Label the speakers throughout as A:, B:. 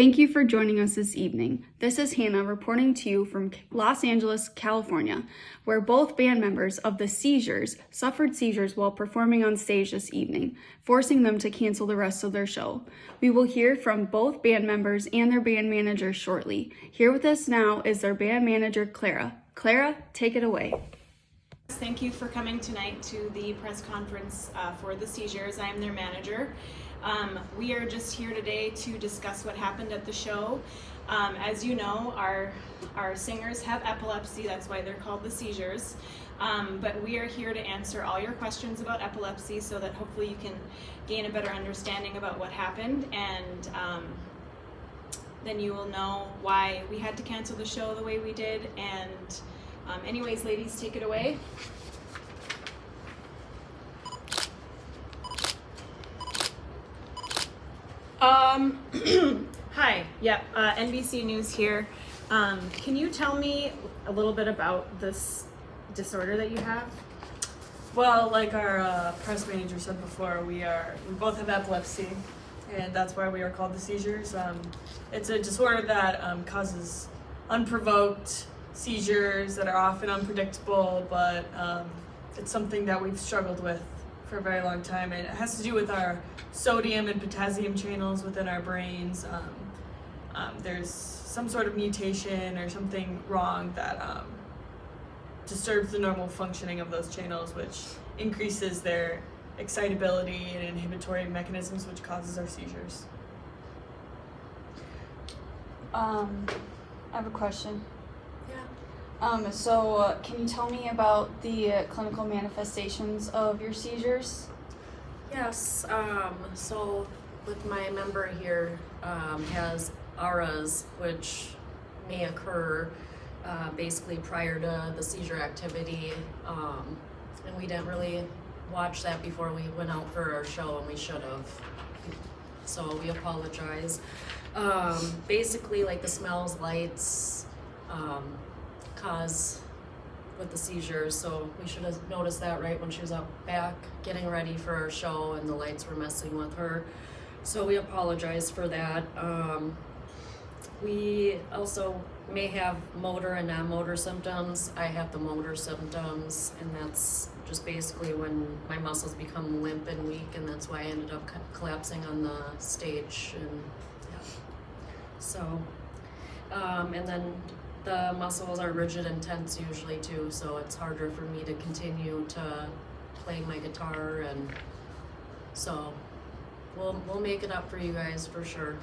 A: Thank you for joining us this evening. This is Hannah reporting to you from Los Angeles, California, where both band members of the Seizures suffered seizures while performing on stage this evening, forcing them to cancel the rest of their show. We will hear from both band members and their band manager shortly. Here with us now is their band manager, Clara. Clara, take it away.
B: Thank you for coming tonight to the press conference for the Seizures. I am their manager. We are just here today to discuss what happened at the show. As you know, our singers have epilepsy, that's why they're called the Seizures. But we are here to answer all your questions about epilepsy so that hopefully you can gain a better understanding about what happened, and then you will know why we had to cancel the show the way we did. And anyways, ladies, take it away. Hi, NBC News here. Can you tell me a little bit about this disorder that you have?
C: Well, like our press manager said before, we both have epilepsy, and that's why we are called the Seizures. It's a disorder that causes unprovoked seizures that are often unpredictable, but it's something that we've struggled with for a very long time. And it has to do with our sodium and potassium channels within our brains. There's some sort of mutation or something wrong that disturbs the normal functioning of those channels, which increases their excitability and inhibitory mechanisms, which causes our seizures.
D: I have a question.
C: Yeah.
D: So can you tell me about the clinical manifestations of your seizures?
E: Yes, so with my member here has auras, which may occur basically prior to the seizure activity, and we didn't really watch that before we went out for our show, and we should have, so we apologize. Basically, like the smells, lights cause with the seizures, so we should have noticed that right when she was out back getting ready for our show and the lights were messing with her, so we apologize for that. We also may have motor and non-motor symptoms. I have the motor symptoms, and that's just basically when my muscles become limp and weak, and that's why I ended up collapsing on the stage. And yeah. So and then the muscles are rigid and tense usually too, so it's harder for me to continue to play my guitar, and so we'll make it up for you guys for sure.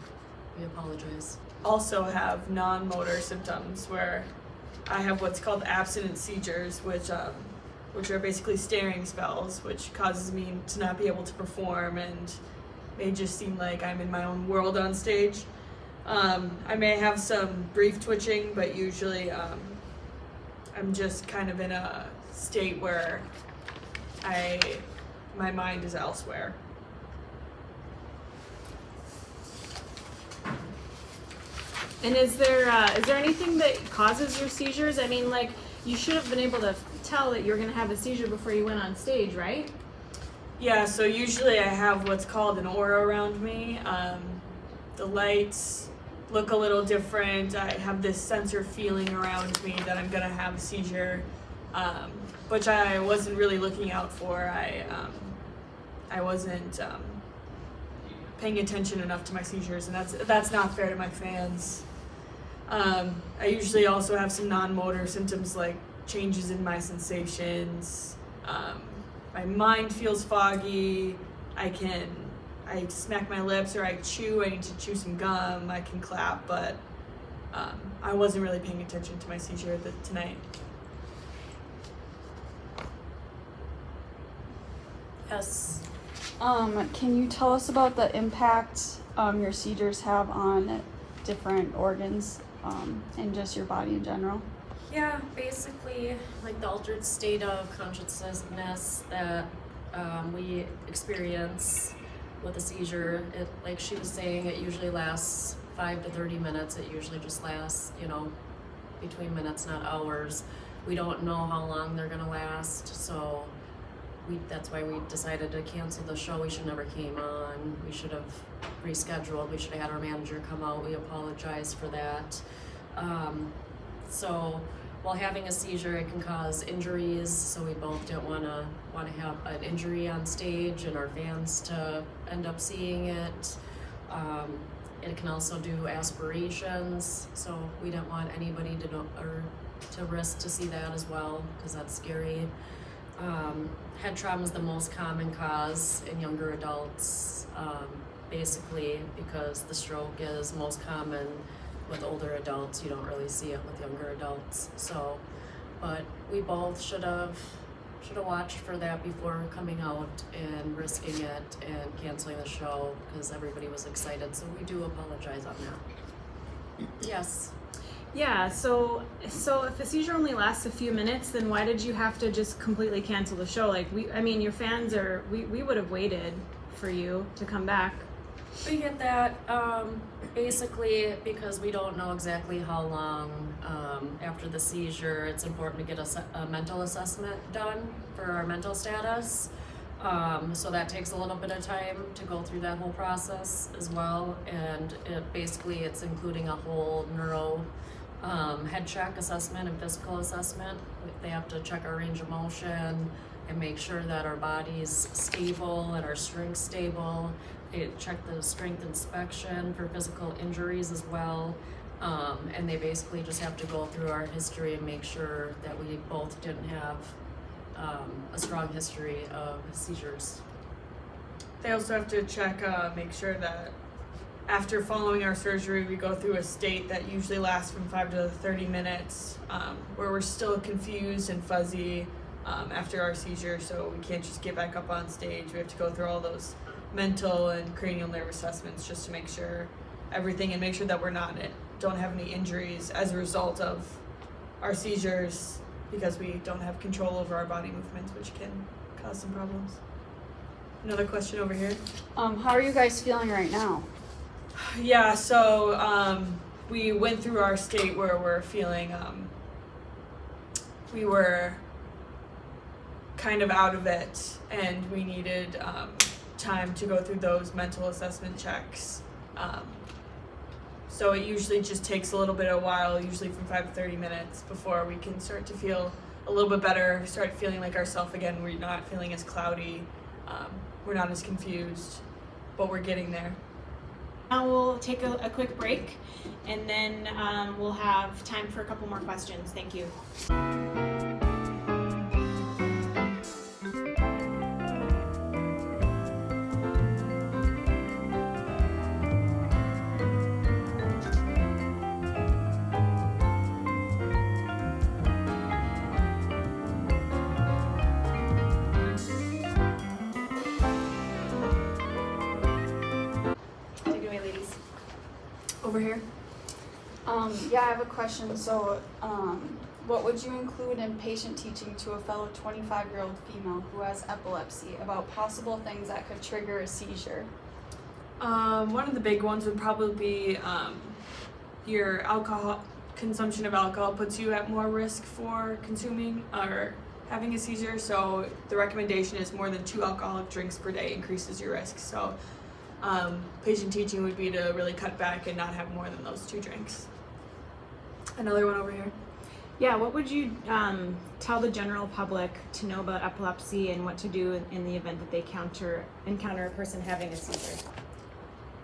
E: We apologize.
C: Also have non-motor symptoms where I have what's called abstinent seizures, which are basically staring spells, which causes me to not be able to perform and may just seem like I'm in my own world on stage. I may have some brief twitching, but usually I'm just kind of in a state where my mind is elsewhere.
B: And is there anything that causes your seizures? I mean, like, you should have been able to tell that you were going to have a seizure before you went on stage, right?
C: Yeah, so usually I have what's called an aura around me. The lights look a little different. I have this sense or feeling around me that I'm gonna have a seizure, which I wasn't really looking out for. I wasn't paying attention enough to my seizures, and that's not fair to my fans. I usually also have some non-motor symptoms like changes in my sensations. My mind feels foggy. I smack my lips, or I chew. I need to chew some gum. I can clap, but I wasn't really paying attention to my seizure tonight.
E: Yes.
D: Can you tell us about the impact your seizures have on different organs and just your body in general?
E: Yeah, basically, like the altered state of consciousness that we experience with a seizure, like she was saying, it usually lasts 5 to 30 minutes. It usually just lasts, between minutes, not hours. We don't know how long they're gonna last, so that's why we decided to cancel the show. We should never came on. We should have rescheduled. We should have had our manager come out. We apologize for that. So while having a seizure, it can cause injuries. So we both didn't want to have an injury on stage and our fans to end up seeing it. It can also do aspirations. So we didn't want anybody to risk to see that as well, because that's scary. Head trauma is the most common cause in younger adults, basically because the stroke is most common with older adults. You don't really see it with younger adults. So, but we both should have watched for that before coming out and risking it and canceling the show, because everybody was excited. So we do apologize on that. Yes.
B: Yeah, so if a seizure only lasts a few minutes, then why did you have to just completely cancel the show? Like, your fans we would have waited for you to come back.
E: We get that, basically because we don't know exactly how long after the seizure. It's important to get a mental assessment done for our mental status. So that takes a little bit of time to go through that whole process as well. And it's including a whole neuro head check assessment and physical assessment. They have to check our range of motion and make sure that our body's stable and our strength's stable. They check the strength inspection for physical injuries as well. And they basically just have to go through our history and make sure that we both didn't have a strong history of seizures.
C: They also have to check, make sure that after following our surgery, we go through a state that usually lasts from 5 to 30 minutes, where we're still confused and fuzzy after our seizure. So we can't just get back up on stage. We have to go through all those mental and cranial nerve assessments just to make sure everything, and make sure that don't have any injuries as a result of our seizures, because we don't have control over our body movements, which can cause some problems. Another question over here.
D: How are you guys feeling right now?
C: Yeah, so we went through our state where we're feeling, we were kind of out of it, and we needed time to go through those mental assessment checks. So it usually just takes a little bit of a while, usually from 5 to 30 minutes, before we can start to feel a little bit better, start feeling like ourselves again. We're not feeling as cloudy, we're not as confused, but we're getting there.
B: Now we'll take a quick break, and then we'll have time for a couple more questions. Thank you.
C: Over here.
D: Yeah, I have a question. So, what would you include in patient teaching to a fellow 25-year-old female who has epilepsy about possible things that could trigger a seizure?
C: One of the big ones would probably be your consumption of alcohol puts you at more risk for consuming or having a seizure. So the recommendation is more than 2 alcoholic drinks per day increases your risk. So patient teaching would be to really cut back and not have more than those 2 drinks. Another one over here.
B: Yeah, what would you tell the general public to know about epilepsy and what to do in the event that they encounter a person having a seizure?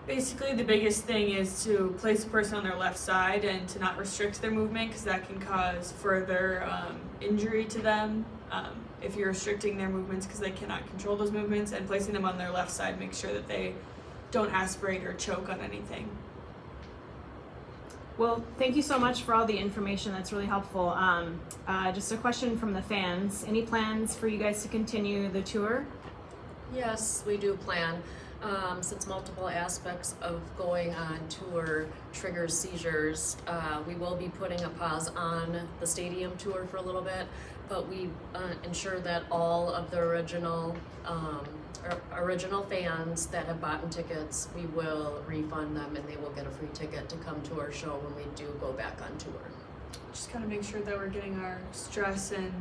C: Basically, the biggest thing is to place a person on their left side and to not restrict their movement, because that can cause further injury to them. If you're restricting their movements because they cannot control those movements, and placing them on their left side, make sure that they don't aspirate or choke on anything.
B: Well, thank you so much for all the information. That's really helpful. Just a question from the fans. Any plans for you guys to continue the tour?
E: Yes, we do plan. Since multiple aspects of going on tour triggers seizures, we will be putting a pause on the stadium tour for a little bit, but we ensure that all of the original fans that have bought tickets, we will refund them and they will get a free ticket to come to our show when we do go back on tour.
C: Just kind of make sure that we're getting our stress and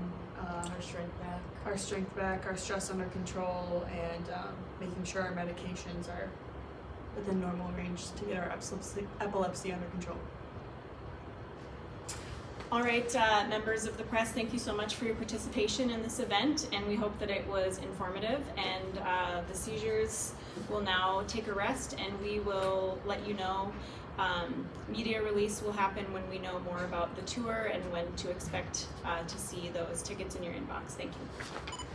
C: our strength back, our stress under control, and making sure our medications are within normal range to get our epilepsy under control.
B: All right, members of the press, thank you so much for your participation in this event, and we hope that it was informative. And the seizures will now take a rest, and we will let you know. Media release will happen when we know more about the tour and when to expect to see those tickets in your inbox. Thank you.